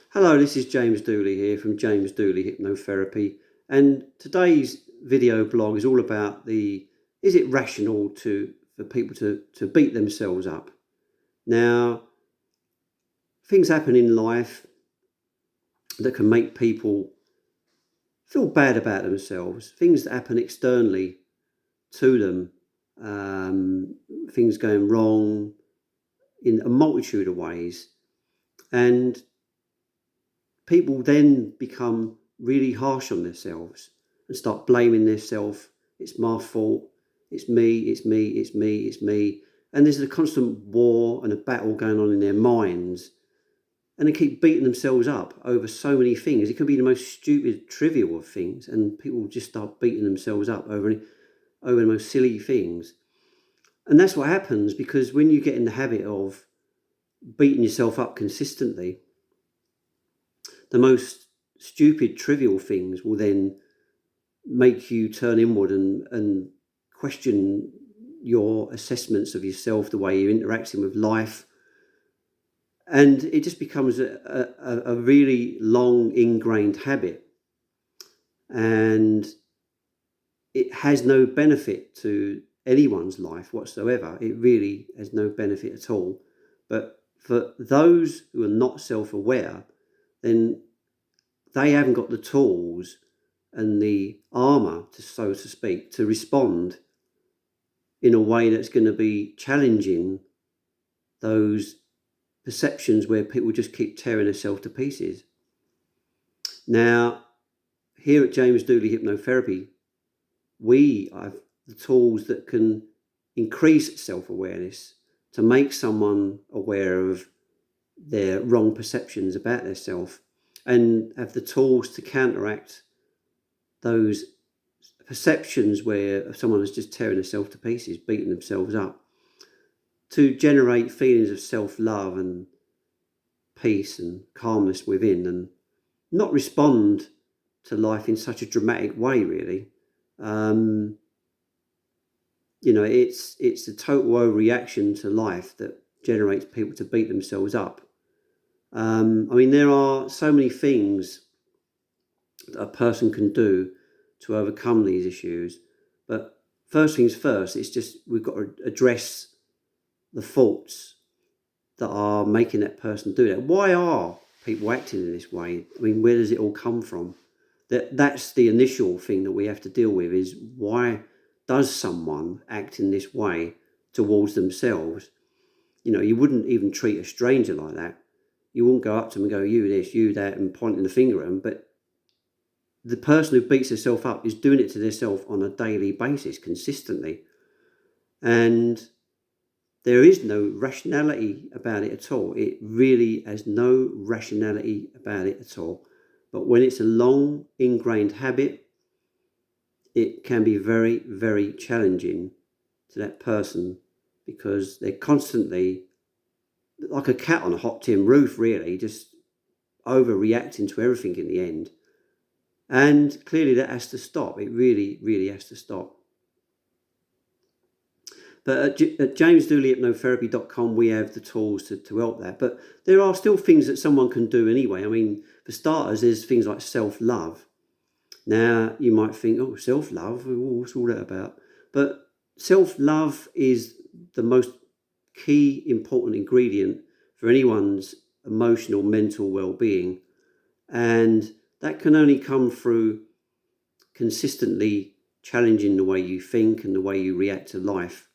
Hello, this is James Dooley here from James Dooley Hypnotherapy, and today's video blog is all about is it rational for people to beat themselves up? Now, things happen in life that can make people feel bad about themselves, things that happen externally to them, things going wrong in a multitude of ways, and people then become really harsh on themselves and start blaming themselves. It's my fault. It's me. It's me. It's me. It's me. And there's a constant war and a battle going on in their minds. And they keep beating themselves up over so many things. It can be the most stupid, trivial of things. And people just start beating themselves up over the most silly things. And that's what happens because when you get in the habit of beating yourself up consistently, the most stupid, trivial things will then make you turn inward and question your assessments of yourself, the way you're interacting with life. And it just becomes a really long ingrained habit. And it has no benefit to anyone's life whatsoever. It really has no benefit at all. But for those who are not self-aware, then they haven't got the tools and the armor, so to speak, to respond in a way that's going to be challenging those perceptions where people just keep tearing themselves to pieces. Now, here at James Dooley Hypnotherapy, we have the tools that can increase self-awareness to make someone aware of their wrong perceptions about their self and have the tools to counteract those perceptions where someone is just tearing themselves to pieces, beating themselves up, to generate feelings of self-love and peace and calmness within, and not respond to life in such a dramatic way, really. It's a total overreaction to life that generates people to beat themselves up. There are so many things that a person can do to overcome these issues. But first things first, it's just we've got to address the faults that are making that person do that. Why are people acting in this way? Where does it all come from? That's the initial thing that we have to deal with, is why does someone act in this way towards themselves? You wouldn't even treat a stranger like that. You wouldn't go up to them and go, you this, you that, and pointing the finger at them. But the person who beats themselves up is doing it to themselves on a daily basis, consistently. And there is no rationality about it at all. It really has no rationality about it at all. But when it's a long ingrained habit, it can be very, very challenging to that person because they're constantly like a cat on a hot tin roof, really, just overreacting to everything in the end. And clearly that has to stop. It really, really has to stop. But at jamesdooleyhypnotherapy.com, we have the tools to help that. But there are still things that someone can do anyway. For starters, there's things like self-love. Now, you might think, oh, self-love, what's all that about? But self-love is the most key important ingredient for anyone's emotional, mental well-being. And that can only come through consistently challenging the way you think and the way you react to life.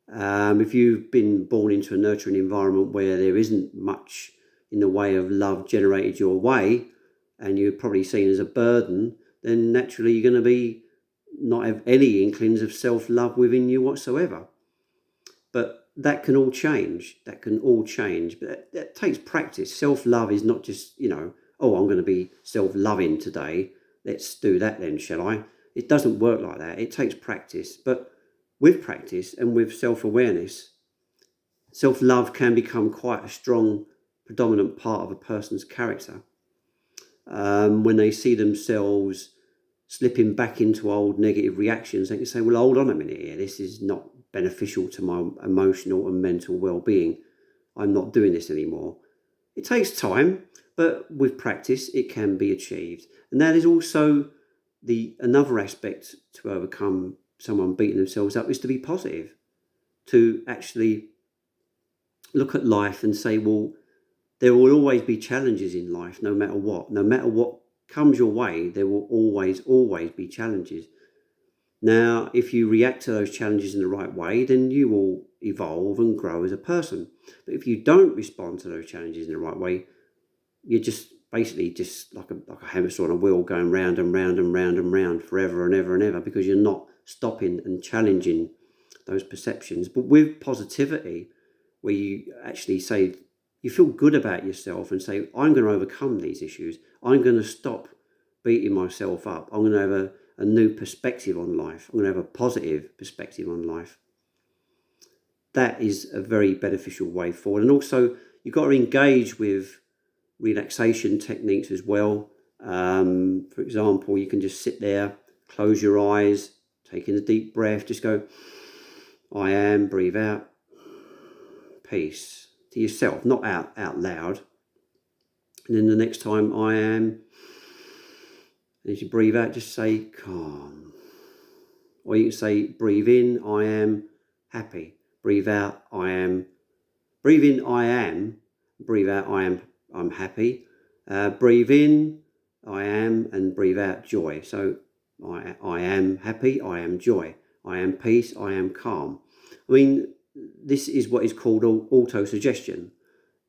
If you've been born into a nurturing environment where there isn't much in the way of love generated your way, and you're probably seen as a burden, then naturally you're going to be not have any inklings of self-love within you whatsoever. But that can all change. But that takes practice. Self-love is not just, oh, I'm going to be self-loving today. Let's do that then, shall I? It doesn't work like that. It takes practice. But with practice and with self-awareness, self-love can become quite a strong, predominant part of a person's character. When they see themselves slipping back into old negative reactions, they can say, well, hold on a minute here. This is not beneficial to my emotional and mental well-being. I'm not doing this anymore. It takes time, But with practice, it can be achieved. And that is also another aspect to overcome someone beating themselves up, is to be positive, to actually look at life and say, well, there will always be challenges in life, no matter what. No matter what comes your way, there will always be challenges. Now, if you react to those challenges in the right way, then you will evolve and grow as a person. But if you don't respond to those challenges in the right way, you're just basically just like a hamster on a wheel, going round and round and round and round forever and ever and ever, because you're not stopping and challenging those perceptions. But with positivity, where you actually say, you feel good about yourself and say, I'm going to overcome these issues. I'm going to stop beating myself up. I'm going to have a new perspective on life. I'm going to have a positive perspective on life. That is a very beneficial way forward. And also, you've got to engage with relaxation techniques as well. For example, you can just sit there, close your eyes, take in a deep breath, just go, I am, breathe out, peace, to yourself, not out loud. And then the next time, I am, and as you breathe out, just say calm. Or you can say, breathe in, I am happy. Breathe out, I am. Breathe in, I am. Breathe out, I'm happy. Breathe in, I am, and breathe out, joy. So I am happy, I am joy. I am peace, I am calm. I mean, this is what is called auto-suggestion.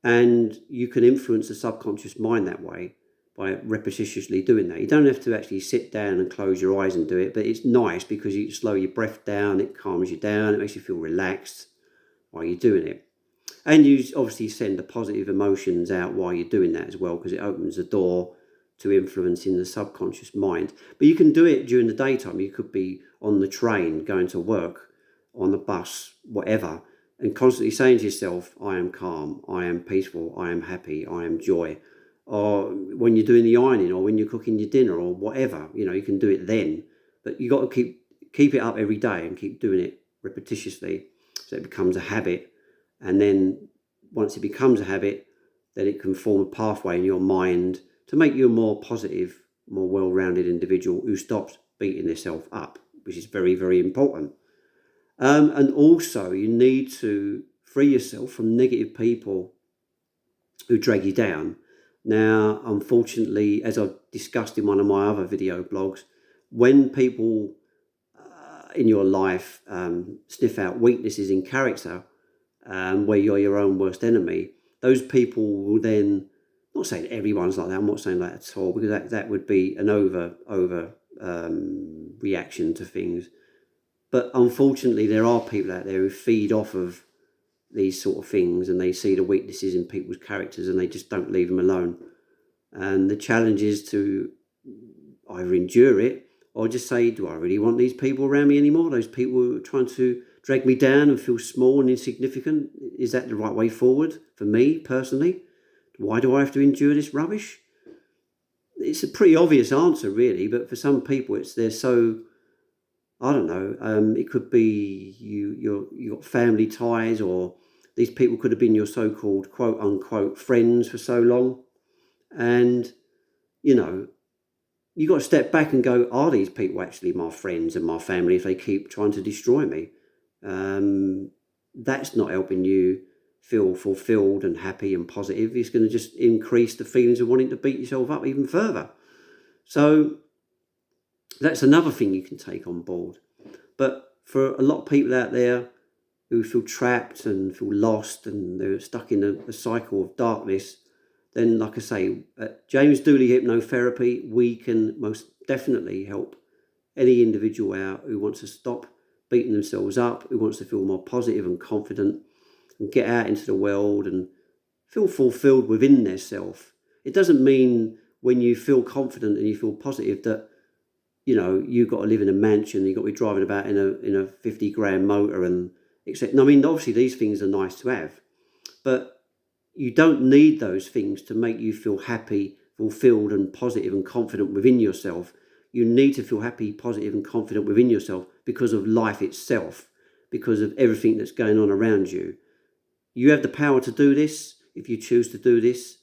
And you can influence the subconscious mind that way by repetitiously doing that. You don't have to actually sit down and close your eyes and do it, but it's nice because you slow your breath down, it calms you down, it makes you feel relaxed while you're doing it. And you obviously send the positive emotions out while you're doing that as well, because it opens the door to influencing the subconscious mind. But you can do it during the daytime. You could be on the train, going to work, on the bus, whatever, and constantly saying to yourself, I am calm, I am peaceful, I am happy, I am joy. Or when you're doing the ironing, or when you're cooking your dinner, or whatever, you can do it then. But you got to keep it up every day and keep doing it repetitiously, so it becomes a habit. And then once it becomes a habit, then it can form a pathway in your mind to make you a more positive, more well-rounded individual who stops beating themselves up, which is very, very important. And also, you need to free yourself from negative people who drag you down. Now, unfortunately, as I've discussed in one of my other video blogs, when people in your life sniff out weaknesses in character, where you're your own worst enemy, those people will then, not saying everyone's like that, I'm not saying that at all, because that would be an over reaction to things. But unfortunately, there are people out there who feed off of these sort of things, and they see the weaknesses in people's characters and they just don't leave them alone. And the challenge is to either endure it or just say, do I really want these people around me anymore? Those people who are trying to drag me down and feel small and insignificant? Is that the right way forward for me personally? Why do I have to endure this rubbish? It's a pretty obvious answer, really, but for some people, they're so, I don't know. It could be you got family ties, or these people could have been your so-called quote unquote friends for so long, and you got to step back and go, are these people actually my friends and my family if they keep trying to destroy me? That's not helping you feel fulfilled and happy and positive. It's going to just increase the feelings of wanting to beat yourself up even further. So that's another thing you can take on board. But for a lot of people out there who feel trapped and feel lost and they're stuck in a cycle of darkness, then, like I say, at James Dooley Hypnotherapy, we can most definitely help any individual out who wants to stop beating themselves up, who wants to feel more positive and confident and get out into the world and feel fulfilled within their self. It doesn't mean when you feel confident and you feel positive that you've got to live in a mansion, you've got to be driving about in a 50 grand motor and etc. I mean, obviously these things are nice to have, but you don't need those things to make you feel happy, fulfilled and positive and confident within yourself. You need to feel happy, positive and confident within yourself because of life itself, because of everything that's going on around you. You have the power to do this if you choose to do this.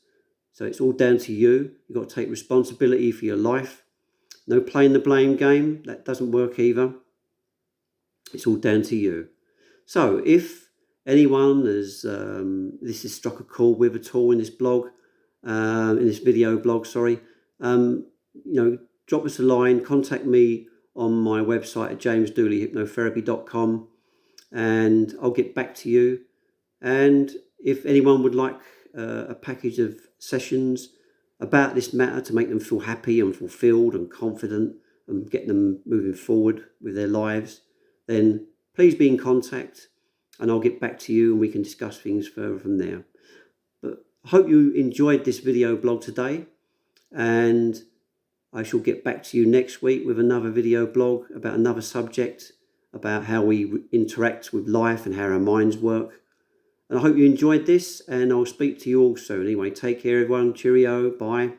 So it's all down to you. You've got to take responsibility for your life. No playing the blame game. That doesn't work either. It's all down to you. So if anyone has this has struck a chord with at all in this blog, in this video blog, drop us a line, contact me on my website at jamesdooleyhypnotherapy.com, and I'll get back to you. And if anyone would like a package of sessions about this matter to make them feel happy and fulfilled and confident and get them moving forward with their lives, then please be in contact and I'll get back to you and we can discuss things further from there. But I hope you enjoyed this video blog today, and I shall get back to you next week with another video blog about another subject, about how we interact with life and how our minds work. And I hope you enjoyed this, and I'll speak to you all soon. Anyway, take care everyone. Cheerio. Bye.